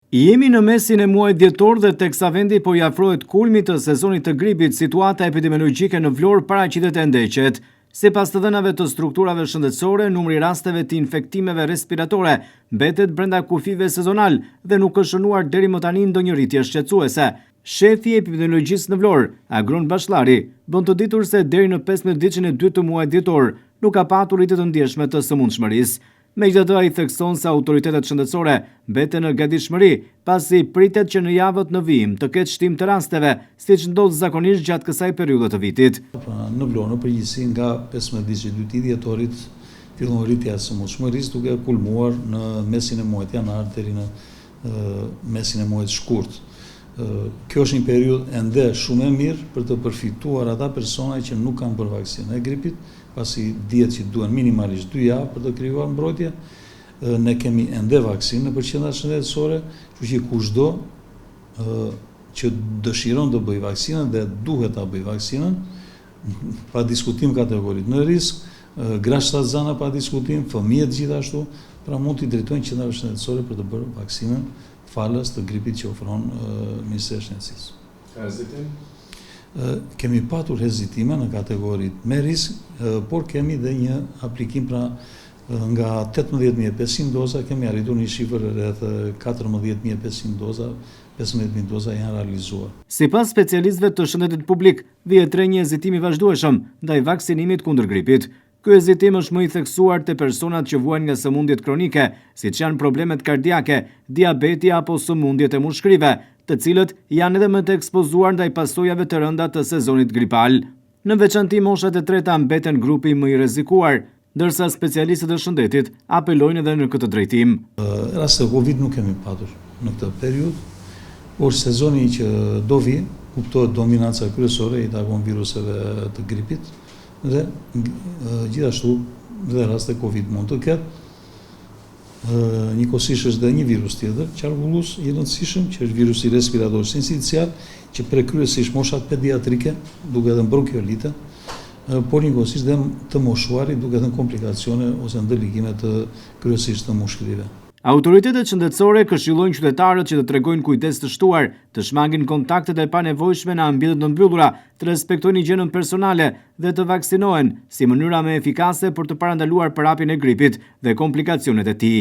Jemi në mesin e muajit dhjetor dhe teksa vendi po i afrohet kulmit të sezonit të gripit, situata epidemiologjike në Vlorë paraqitet e ndeqet. Sipas të dhënave të strukturave shëndetësore, numri rasteve të infektimeve respiratore mbetet brenda kufive sezonal dhe nuk është shënuar deri më tani ndonjë rritje shqetësuese. Shefi i epidemiologjisë në Vlorë, Agron Bashllari, bën të ditur se deri në 15 ditën e dytë të muajit dhjetor nuk ka patur rritje të ndjeshme të sëmundshmërisë. Megjithatë, ai thekson se autoritetet shëndetësore mbeten në gatishmëri, pasi pritet që në javët në vijim të ketë shtim të rasteve, siç ndodh zakonisht gjatë kësaj periudhe të vitit. Në Vlorë, në përgjithësi, nga 15 ditë e dytë dhjetorit fillon rritja e sëmundshmërisë, duke kulmuar në mesin e muajit janar deri në mesin e muajit shkurt. Kjo është një periudhë ende shumë e mirë për të përfituar ata persona që nuk kanë bërë vaksinën e gripit, pasi dihet që duhen minimalisht 2 javë për të krijuar mbrojtje. Ne kemi ende vaksinë në qendrat shëndetësore, kështu që kushdo që dëshiron të bëjë vaksinën dhe duhet ta bëjë vaksinën, pa diskutim kategoritë në risk, grashtat zana pa diskutim, fëmijët gjithashtu, pra mund t'i drejtojnë qendrave shëndetësore për të bërë vaksinën falës të gripit që ofron Ministria e Shëndetësisë. Ka hezitim? Kemi patur hezitime në kategoritë me risk, por kemi dhe një aplikim, pra nga 18.500 doza kemi arritur një shifër rreth 14.500 doza, 15.000 doza janë realizuar. Sipas specialistëve të shëndetit publik, vihet re një hezitim i vazhdueshëm ndaj vaksinimit kundër gripit. Ky hezitim është më i theksuar te personat që vuajnë nga sëmundjet kronike, siç janë problemet kardiake, diabeti apo sëmundjet e mushkrive, të cilët janë edhe më të ekspozuar ndaj pasojave të rënda të sezonit gripal. Në veçanti moshat e treta mbeten grupi më i rrezikuar, ndërsa specialistët e shëndetit apelojnë edhe në këtë drejtim. Raste Covid nuk kemi patur në këtë periudhë, por sezoni që do vi, kuptohet dominanca kryesore i takon viruseve të gripit dhe gjithashtu dhe raste Covid mund të ketë. Njëkohësisht është dhe një virus tjetër, qarkullues i rëndësishëm, që është virusi respirator sincicial, që kryesisht moshat pediatrike, duke edhe në bronkiolite, por njëkohësisht dhe të moshuarit, duke edhe në komplikacione ose ndërligime të kryesisht të mushkërive. Autoritetet shëndetësore këshillojnë qytetarët që të tregojnë kujdes të shtuar, të shmangin kontaktet e panevojshme në ambientet të mbyllura, të respektojnë higjienën personale dhe të vaksinohen si mënyra më efikase për të parandaluar përhapjen e gripit dhe komplikacionet e tij.